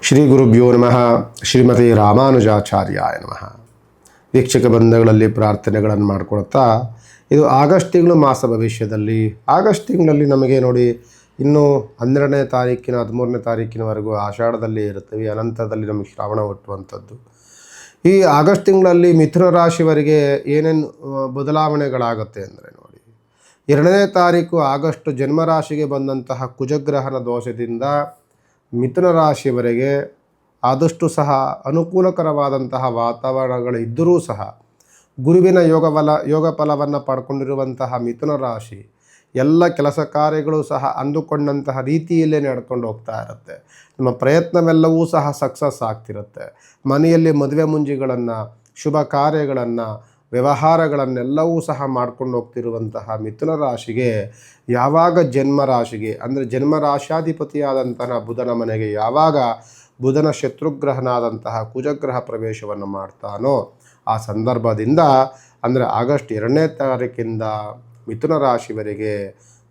ಶ್ರೀ ಗುರುಭ್ಯೋ ನಮಃ. ಶ್ರೀಮತಿ ರಾಮಾನುಜಾಚಾರ್ಯಾಯ ನಮಃ. ವೀಕ್ಷಕ ಬಂಧುಗಳಲ್ಲಿ ಪ್ರಾರ್ಥನೆಗಳನ್ನು ಮಾಡಿಕೊಳ್ತಾ, ಇದು ಆಗಸ್ಟ್ ತಿಂಗಳು ಮಾಸ ಭವಿಷ್ಯದಲ್ಲಿ ಆಗಸ್ಟ್ ತಿಂಗಳಲ್ಲಿ ನಮಗೆ ನೋಡಿ ಇನ್ನೂ 12ನೇ ತಾರೀಕಿನ 13ನೇ ತಾರೀಕಿನವರೆಗೂ ಆಷಾಢದಲ್ಲಿ ಇರುತ್ತವೆ. ಅನಂತರದಲ್ಲಿ ನಮಗೆ ಶ್ರಾವಣ ಹುಟ್ಟುವಂಥದ್ದು. ಈ ಆಗಸ್ಟ್ ತಿಂಗಳಲ್ಲಿ ಮಿಥುನ ರಾಶಿಯವರಿಗೆ ಏನೇನು ಬದಲಾವಣೆಗಳಾಗುತ್ತೆ ಅಂದರೆ ನೋಡಿ, 2ನೇ ತಾರೀಕು ಆಗಸ್ಟ್ ಜನ್ಮರಾಶಿಗೆ ಬಂದಂತಹ ಕುಜಗ್ರಹಣ ದೋಷದಿಂದ ಮಿಥುನ ರಾಶಿಯವರೆಗೆ ಆದಷ್ಟು ಸಹ ಅನುಕೂಲಕರವಾದಂತಹ ವಾತಾವರಣಗಳು ಇದ್ದರೂ ಸಹ ಗುರುವಿನ ಯೋಗ ಫಲವನ್ನು ಪಡ್ಕೊಂಡಿರುವಂತಹ ಮಿಥುನ ರಾಶಿ ಎಲ್ಲ ಕೆಲಸ ಕಾರ್ಯಗಳು ಸಹ ಅಂದುಕೊಂಡಂತಹ ರೀತಿಯಲ್ಲೇ ನಡ್ಕೊಂಡು ಹೋಗ್ತಾ ಇರುತ್ತೆ. ನಮ್ಮ ಪ್ರಯತ್ನವೆಲ್ಲವೂ ಸಹ ಸಕ್ಸಸ್ ಆಗ್ತಿರುತ್ತೆ. ಮನೆಯಲ್ಲಿ ಮದುವೆ ಮುಂಜಿಗಳನ್ನು, ಶುಭ ಕಾರ್ಯಗಳನ್ನು, ವ್ಯವಹಾರಗಳನ್ನೆಲ್ಲವೂ ಸಹ ಮಾಡ್ಕೊಂಡು ಹೋಗ್ತಿರುವಂತಹ ಮಿಥುನ ರಾಶಿಗೆ ಯಾವಾಗ ಜನ್ಮರಾಶಿಗೆ ಅಂದರೆ ಜನ್ಮರಾಶಾಧಿಪತಿಯಾದಂತಹ ಬುಧನ ಮನೆಗೆ ಯಾವಾಗ ಬುಧನ ಶತ್ರುಗ್ರಹನಾದಂತಹ ಕುಜಗ್ರಹ ಪ್ರವೇಶವನ್ನು ಮಾಡ್ತಾನೋ ಆ ಸಂದರ್ಭದಿಂದ ಅಂದರೆ ಆಗಸ್ಟ್ 2ನೇ ತಾರೀಕಿಂದ ಮಿಥುನ ರಾಶಿವರೆಗೆ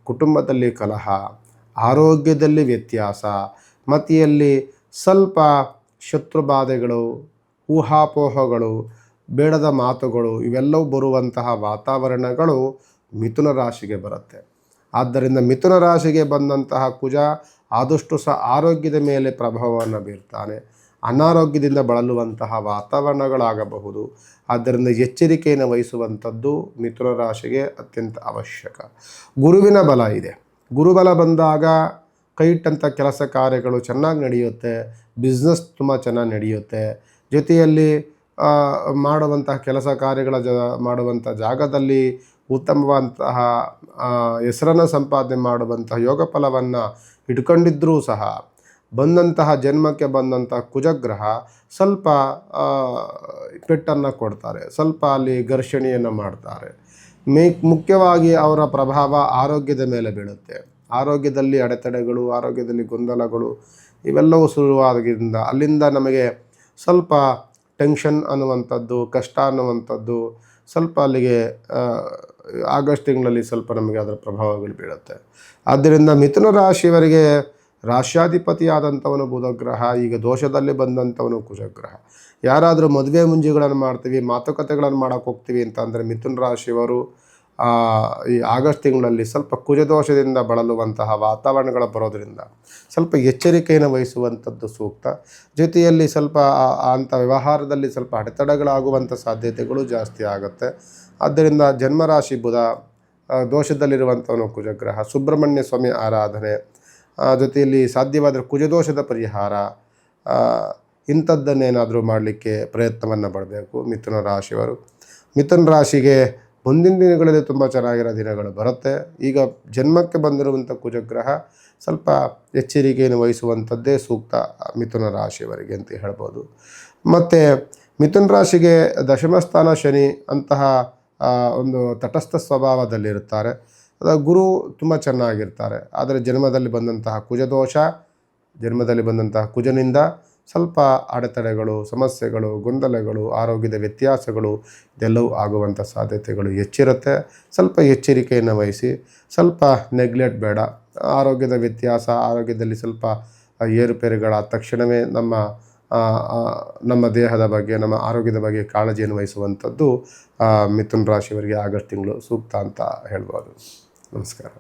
ಕುಟುಂಬದಲ್ಲಿ ಕಲಹ, ಆರೋಗ್ಯದಲ್ಲಿ ವ್ಯತ್ಯಾಸ, ಮತಿಯಲ್ಲಿ ಸ್ವಲ್ಪ ಶತ್ರುಬಾಧೆಗಳು, ಊಹಾಪೋಹಗಳು, ಬೇಡದ ಮಾತುಗಳು ಇವೆಲ್ಲವೂ ಬರುವಂತಹ ವಾತಾವರಣಗಳು ಮಿಥುನ ರಾಶಿಗೆ ಬರುತ್ತೆ. ಆದ್ದರಿಂದ ಮಿಥುನ ರಾಶಿಗೆ ಬಂದಂತಹ ಕುಜ ಆದಷ್ಟು ಸಹ ಆರೋಗ್ಯದ ಮೇಲೆ ಪ್ರಭಾವವನ್ನು ಬೀರ್ತಾನೆ. ಅನಾರೋಗ್ಯದಿಂದ ಬಳಲುವಂತಹ ವಾತಾವರಣಗಳಾಗಬಹುದು. ಆದ್ದರಿಂದ ಎಚ್ಚರಿಕೆಯನ್ನು ವಹಿಸುವಂಥದ್ದು ಮಿಥುನ ರಾಶಿಗೆ ಅತ್ಯಂತ ಅವಶ್ಯಕ. ಗುರುವಿನ ಬಲ ಇದೆ. ಗುರುಬಲ ಬಂದಾಗ ಕೈಯಿಟ್ಟಂಥ ಕೆಲಸ ಕಾರ್ಯಗಳು ಚೆನ್ನಾಗಿ ನಡೆಯುತ್ತೆ. ಬಿಸ್ನೆಸ್ ತುಂಬ ಚೆನ್ನಾಗಿ ನಡೆಯುತ್ತೆ. ಜೊತೆಯಲ್ಲಿ ಮಾಡುವಂತಹ ಕೆಲಸ ಕಾರ್ಯಗಳ ಮಾಡುವಂಥ ಜಾಗದಲ್ಲಿ ಉತ್ತಮವಾದಂತಹ ಹೆಸರನ್ನು ಸಂಪಾದನೆ ಮಾಡುವಂತಹ ಯೋಗ ಫಲವನ್ನು ಇಟ್ಕೊಂಡಿದ್ದರೂ ಸಹ ಬಂದಂತಹ ಜನ್ಮಕ್ಕೆ ಬಂದಂತಹ ಕುಜಗ್ರಹ ಸ್ವಲ್ಪ ಪೆಟ್ಟನ್ನು ಕೊಡ್ತಾರೆ. ಸ್ವಲ್ಪ ಅಲ್ಲಿ ಘರ್ಷಣೆಯನ್ನು ಮಾಡ್ತಾರೆ. ಮುಖ್ಯವಾಗಿ ಅವರ ಪ್ರಭಾವ ಆರೋಗ್ಯದ ಮೇಲೆ ಬೀಳುತ್ತೆ. ಆರೋಗ್ಯದಲ್ಲಿ ಅಡೆತಡೆಗಳು, ಆರೋಗ್ಯದಲ್ಲಿ ಗೊಂದಲಗಳು ಇವೆಲ್ಲವೂ ಶುರುವಾದಾಗಿಂದ ಅಲ್ಲಿಂದ ನಮಗೆ ಸ್ವಲ್ಪ ಟೆನ್ಷನ್ ಅನ್ನುವಂಥದ್ದು, ಕಷ್ಟ ಅನ್ನುವಂಥದ್ದು ಸ್ವಲ್ಪ ಅಲ್ಲಿಗೆ ಆಗಸ್ಟ್ ತಿಂಗಳಲ್ಲಿ ಸ್ವಲ್ಪ ನಮಗೆ ಅದರ ಪ್ರಭಾವಗಳು ಬೀಳುತ್ತೆ. ಆದ್ದರಿಂದ ಮಿಥುನ ರಾಶಿಯವರಿಗೆ ರಾಶ್ಯಾಧಿಪತಿಯಾದಂಥವನು ಬುಧಗ್ರಹ, ಈಗ ದೋಷದಲ್ಲಿ ಬಂದಂಥವನು ಕುಜಗ್ರಹ. ಯಾರಾದರೂ ಮದುವೆ ಮುಂಜಿಗಳನ್ನು ಮಾಡ್ತೀವಿ, ಮಾತುಕತೆಗಳನ್ನು ಮಾಡೋಕ್ಕೆ ಹೋಗ್ತೀವಿ ಅಂತಂದರೆ ಮಿಥುನ ರಾಶಿಯವರು ಈ ಆಗಸ್ಟ್ ತಿಂಗಳಲ್ಲಿ ಸ್ವಲ್ಪ ಕುಜದೋಷದಿಂದ ಬಳಲುವಂತಹ ವಾತಾವರಣಗಳು ಬರೋದರಿಂದ ಸ್ವಲ್ಪ ಎಚ್ಚರಿಕೆಯನ್ನು ವಹಿಸುವಂಥದ್ದು ಸೂಕ್ತ. ಜೊತೆಯಲ್ಲಿ ಸ್ವಲ್ಪ ಅಂಥ ವ್ಯವಹಾರದಲ್ಲಿ ಸ್ವಲ್ಪ ಅಡೆತಡೆಗಳಾಗುವಂಥ ಸಾಧ್ಯತೆಗಳು ಜಾಸ್ತಿ ಆಗುತ್ತೆ. ಆದ್ದರಿಂದ ಜನ್ಮರಾಶಿ ಬುಧ, ದೋಷದಲ್ಲಿರುವಂಥವನು ಕುಜಗ್ರಹ, ಸುಬ್ರಹ್ಮಣ್ಯ ಸ್ವಾಮಿ ಆರಾಧನೆ, ಜೊತೆಯಲ್ಲಿ ಸಾಧ್ಯವಾದರೆ ಕುಜದೋಷದ ಪರಿಹಾರ ಇಂಥದ್ದನ್ನೇನಾದರೂ ಮಾಡಲಿಕ್ಕೆ ಪ್ರಯತ್ನವನ್ನು ಪಡಬೇಕು ಮಿಥುನ ರಾಶಿಯವರು. ಮಿಥುನ ರಾಶಿಗೆ ಮುಂದಿನ ದಿನಗಳಲ್ಲಿ ತುಂಬ ಚೆನ್ನಾಗಿರೋ ದಿನಗಳು ಬರುತ್ತೆ. ಈಗ ಜನ್ಮಕ್ಕೆ ಬಂದಿರುವಂಥ ಕುಜಗ್ರಹ ಸ್ವಲ್ಪ ಎಚ್ಚರಿಕೆಯನ್ನು ವಹಿಸುವಂಥದ್ದೇ ಸೂಕ್ತ ಮಿಥುನ ರಾಶಿಯವರಿಗೆ ಅಂತ ಹೇಳ್ಬೋದು. ಮತ್ತು ಮಿಥುನ ರಾಶಿಗೆ ದಶಮಸ್ಥಾನ ಶನಿ ಅಂತಹ ಒಂದು ತಟಸ್ಥ ಸ್ವಭಾವದಲ್ಲಿರುತ್ತಾರೆ. ಗುರು ತುಂಬ ಚೆನ್ನಾಗಿರ್ತಾರೆ. ಆದರೆ ಜನ್ಮದಲ್ಲಿ ಬಂದಂತಹ ಕುಜದೋಷ, ಜನ್ಮದಲ್ಲಿ ಬಂದಂತಹ ಕುಜನಿಂದ ಸ್ವಲ್ಪ ಅಡೆತಡೆಗಳು, ಸಮಸ್ಯೆಗಳು, ಗೊಂದಲಗಳು, ಆರೋಗ್ಯದ ವ್ಯತ್ಯಾಸಗಳು ಇದೆಲ್ಲವೂ ಆಗುವಂಥ ಸಾಧ್ಯತೆಗಳು ಹೆಚ್ಚಿರುತ್ತೆ. ಸ್ವಲ್ಪ ಎಚ್ಚರಿಕೆಯನ್ನು ವಹಿಸಿ, ಸ್ವಲ್ಪ ನೆಗ್ಲೆಕ್ಟ್ ಬೇಡ. ಆರೋಗ್ಯದ ವ್ಯತ್ಯಾಸ, ಆರೋಗ್ಯದಲ್ಲಿ ಸ್ವಲ್ಪ ಏರುಪೇರುಗಳಾದ ತಕ್ಷಣವೇ ನಮ್ಮ ದೇಹದ ಬಗ್ಗೆ, ನಮ್ಮ ಆರೋಗ್ಯದ ಬಗ್ಗೆ ಕಾಳಜಿಯನ್ನು ವಹಿಸುವಂಥದ್ದು ಮಿಥುನ ರಾಶಿಯವರಿಗೆ ಆಗಸ್ಟ್ ತಿಂಗಳು ಸೂಕ್ತ ಅಂತ ಹೇಳ್ಬೋದು. ನಮಸ್ಕಾರ.